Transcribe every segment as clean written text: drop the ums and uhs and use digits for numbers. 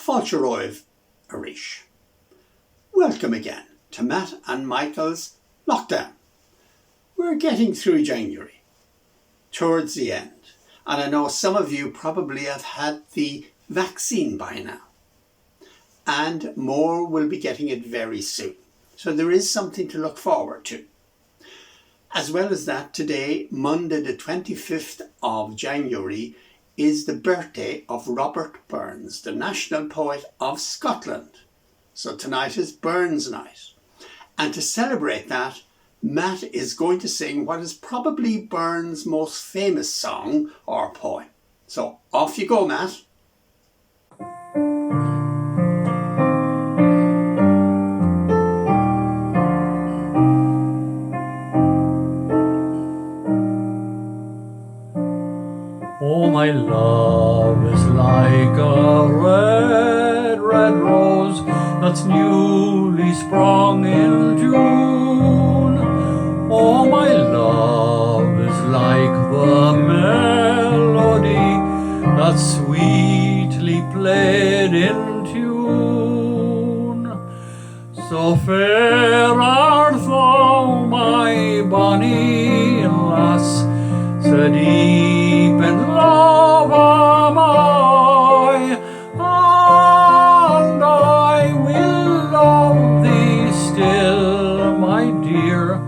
Fáilte Arish. Welcome again to Matt and Michael's Lockdown. We're getting through January, towards the end, and I know some of you probably have had the vaccine by now, and more will be getting it very soon. So there is something to look forward to. As well as that, today, Monday the 25th of January, is the birthday of Robert Burns, the national poet of Scotland. So tonight is Burns Night. And to celebrate that, Matt is going to sing what is probably Burns' most famous song or poem. So off you go, Matt. Oh, my love is like a red, red rose that's newly sprung in June. Oh, my love is like the melody that's sweetly played in tune. So fair art thou, my bonny lass, so deep in love am I, and I will love thee still, my dear,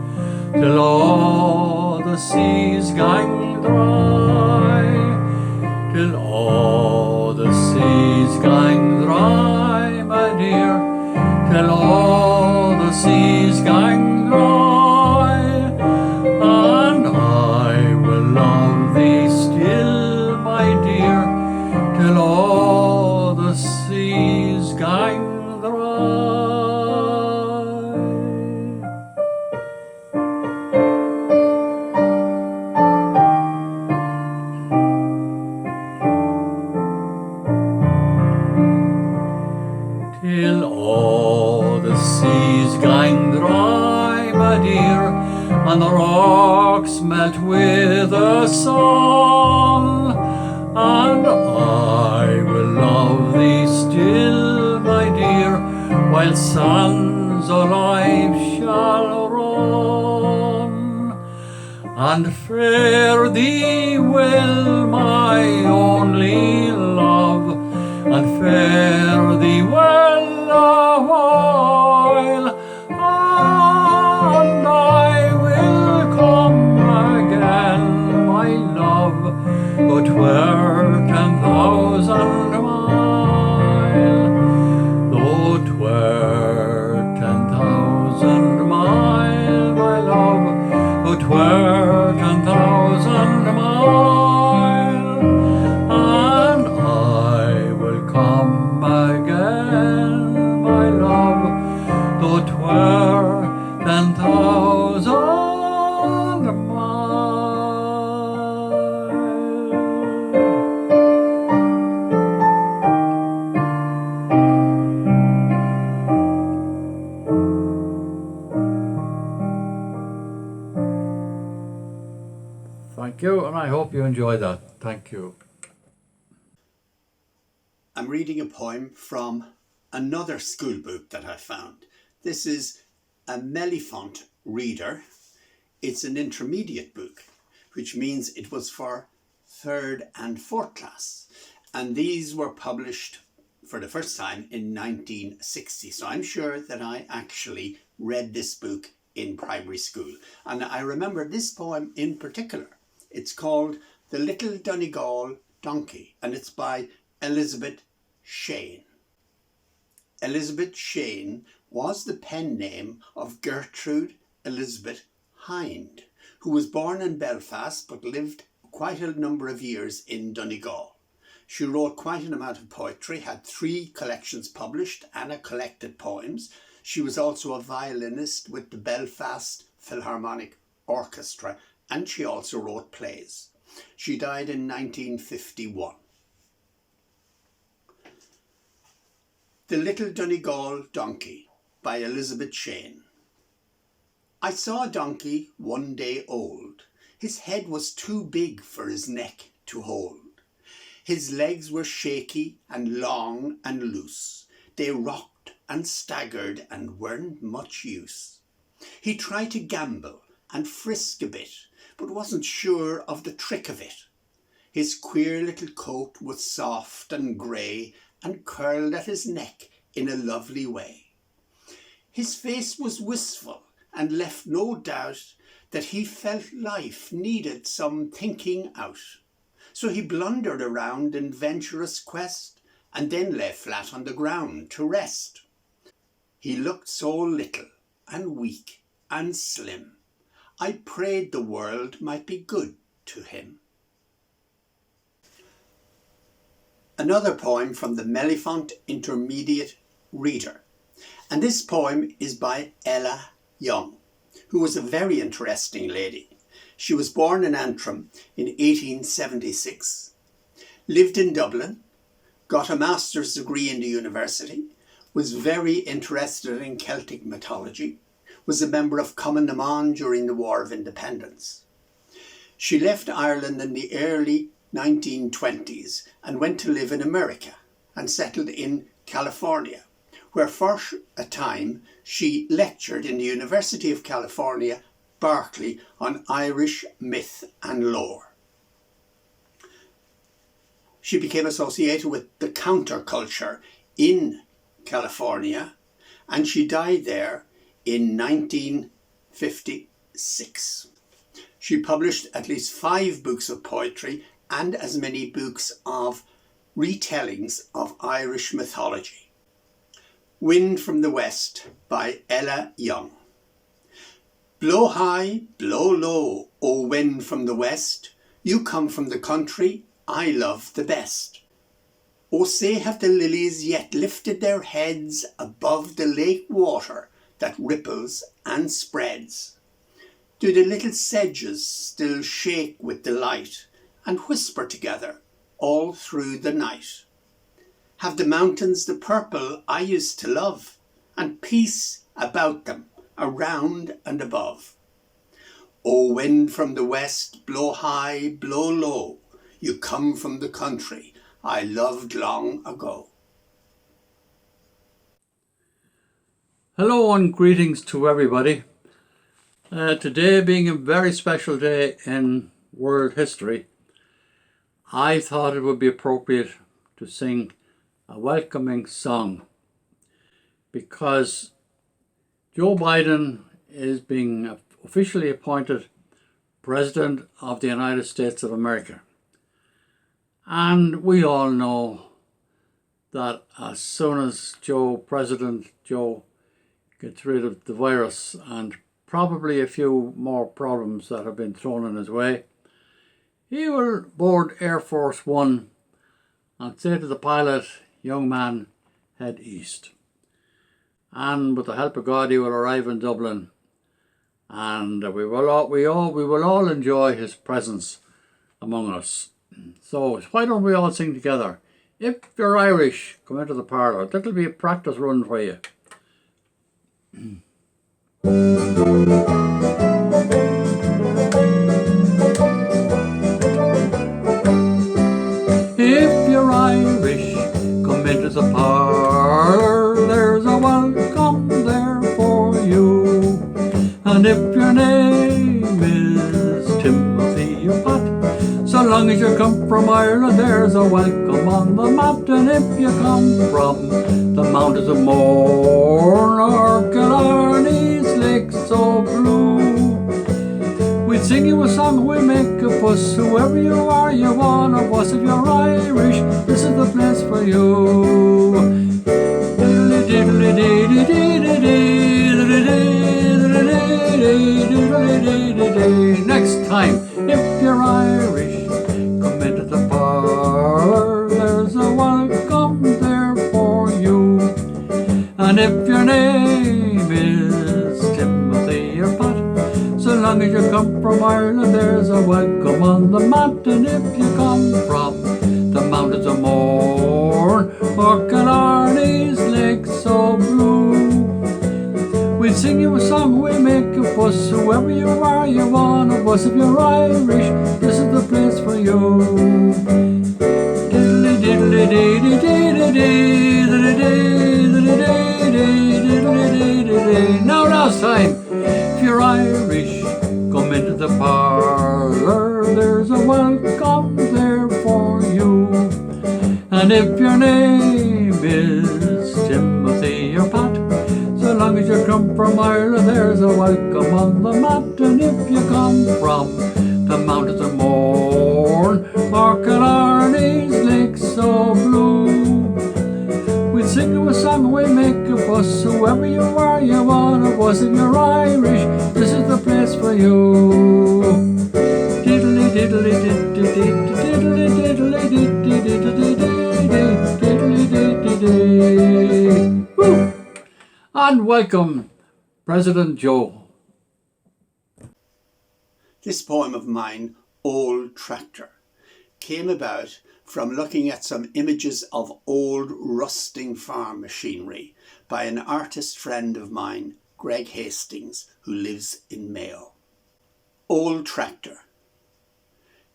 till all the seas gang dry, till all the seas gang dry, my dear, till all the seas gang dry, and I will love thee still, my dear, till all the seas gang dry. Till all the seas gang dry, my dear, and the rocks melt with the sun, and I will love thee still, my dear, while sands of life shall run, and fare thee well, my only love, and fare thee well a while, and I will come again, my love, though 'twere 10,000 mile, though 'twere 10,000 mile, my love, though 'twere 10,000 mile, and I will come again, my love, though 'twere 10,000 mile. Thank you, and I hope you enjoy that. Thank you. I'm reading a poem from another school book that I found. This is a Mellifont reader. It's an intermediate book, which means it was for 3rd and 4th class. And these were published for the first time in 1960. So I'm sure that I actually read this book in primary school. And I remember this poem in particular. It's called The Little Donegal Donkey, and it's by Elizabeth Shane. Elizabeth Shane was the pen name of Gertrude Elizabeth Hind, who was born in Belfast but lived quite a number of years in Donegal. She wrote quite an amount of poetry, had 3 collections published and a collected poems. She was also a violinist with the Belfast Philharmonic Orchestra, and she also wrote plays. She died in 1951. The Little Donegal Donkey by Elizabeth Shane. I saw a donkey one day old. His head was too big for his neck to hold. His legs were shaky and long and loose. They rocked and staggered and weren't much use. He tried to gamble and frisk a bit, but wasn't sure of the trick of it. His queer little coat was soft and grey and curled at his neck in a lovely way. His face was wistful and left no doubt that he felt life needed some thinking out. So he blundered around in venturous quest and then lay flat on the ground to rest. He looked so little and weak and slim. I prayed the world might be good to him. Another poem from the Mellifont Intermediate Reader. And this poem is by Ella Young, who was a very interesting lady. She was born in Antrim in 1876, lived in Dublin, got a master's degree in the university, was very interested in Celtic mythology, was a member of Cumann na mBan during the War of Independence. She left Ireland in the early 1920s and went to live in America and settled in California, where for a time she lectured in the University of California, Berkeley, on Irish myth and lore. She became associated with the counterculture in California, and she died there in 1956. She published at least 5 books of poetry and as many books of retellings of Irish mythology. Wind from the West by Ella Young. Blow high, blow low, O wind from the west, you come from the country I love the best. O say have the lilies yet lifted their heads above the lake water that ripples and spreads? Do the little sedges still shake with delight and whisper together all through the night? Have the mountains the purple I used to love, and peace about them, around and above? O wind from the west, blow high, blow low, you come from the country I loved long ago. Hello and greetings to everybody. Today being a very special day in world history, I thought it would be appropriate to sing a welcoming song because Joe Biden is being officially appointed President of the United States of America. And we all know that as soon as President Joe gets rid of the virus and probably a few more problems that have been thrown in his way, he will board Air Force One and say to the pilot, young man, head east. And with the help of God, he will arrive in Dublin, and we will all enjoy his presence among us. So why don't we all sing together? If you're Irish, come into the parlour. That'll be a practice run for you. If you're Irish, come into the parlour. There's a welcome there for you. And if your name is Timothy or Pat, so long as you come from Ireland, there's a welcome on the mat. And if you come from the mountains of Mourne or Killarney's lake so blue, we'd sing you a song, we make a fuss. Whoever you are, you're one of us. If you're Irish, this is the place for you. Next time, if you're Irish, come into the parlour. There's a welcome there for you. And if your name is Timothy or Pat, so long as you come from Ireland, there's a welcome on the mat. And if you come from the mountains of Mourne or Killarney's lake so blue, we'd sing you a song, we make a fuss. Whoever you are, you're one of us. If you're Irish, this is the place for you. Now last time, if you're Irish, come into the parlour, there's a welcome there for you. And if your name is Timothy or Pat, so long as you come from Ireland, there's a welcome on the mat. And if you come from the mountains of Mourne or Killarney's lake so blue, we'll sing you a song and we'll make a fuss. Whoever you are, you want a bus. If you're Irish, this is the place for you. Diddly diddly diddly diddly diddly diddly diddly diddly diddly diddly. Woo! And welcome, President Joe. This poem of mine, Old Tractor, came about from looking at some images of old rusting farm machinery by an artist friend of mine, Greg Hastings, who lives in Mayo. Old Tractor.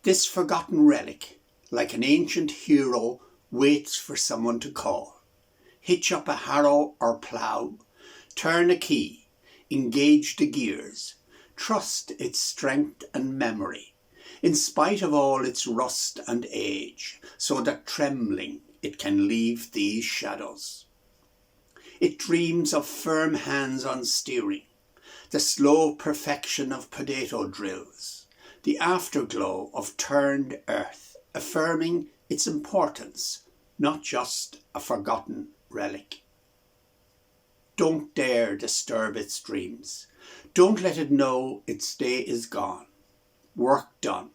This forgotten relic, like an ancient hero, waits for someone to call. Hitch up a harrow or plough, turn a key, engage the gears, trust its strength and memory, in spite of all its rust and age, so that trembling it can leave these shadows. It dreams of firm hands on steering, the slow perfection of potato drills, the afterglow of turned earth, affirming its importance, not just a forgotten relic. Don't dare disturb its dreams. Don't let it know its day is gone. Work done.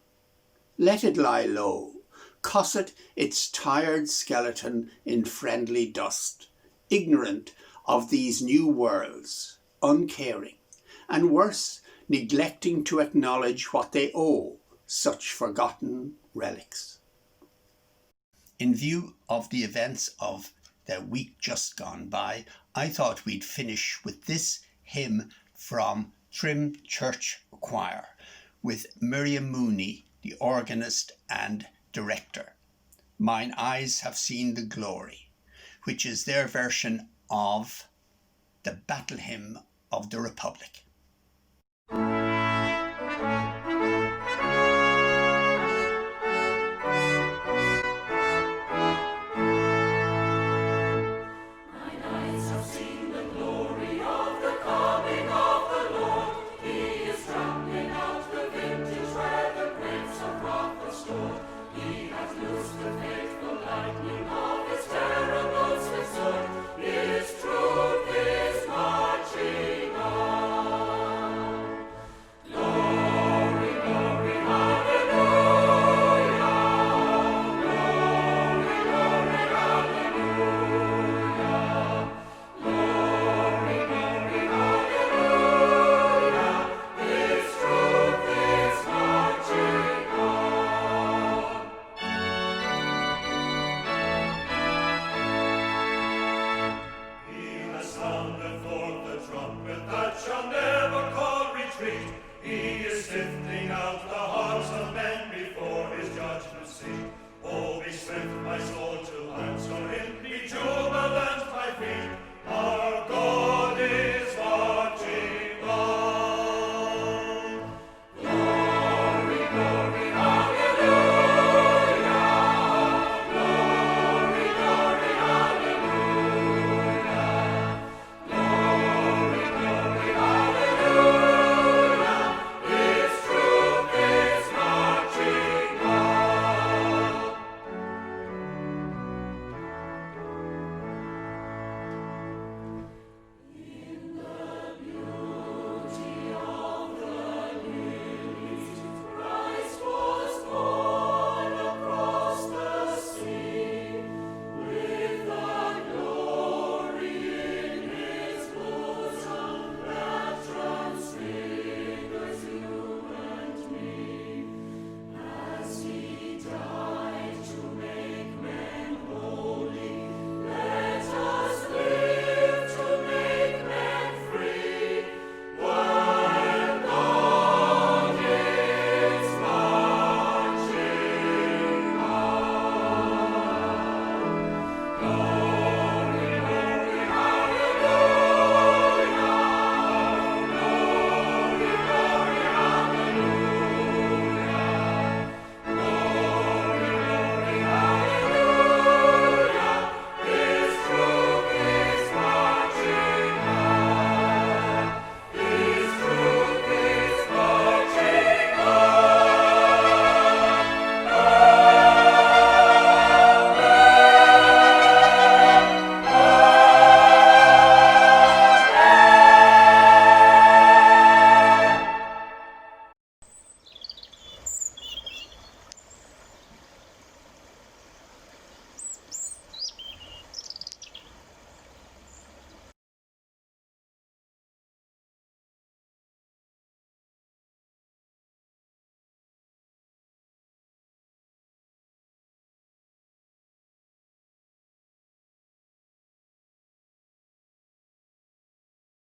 Let it lie low. Cosset its tired skeleton in friendly dust, ignorant of these new worlds, uncaring, and worse, neglecting to acknowledge what they owe such forgotten relics. In view of the events of the week just gone by, I thought we'd finish with this hymn from Trim Church Choir with Miriam Mooney, the organist and director. Mine Eyes Have Seen the Glory, which is their version of the Battle Hymn of the Republic.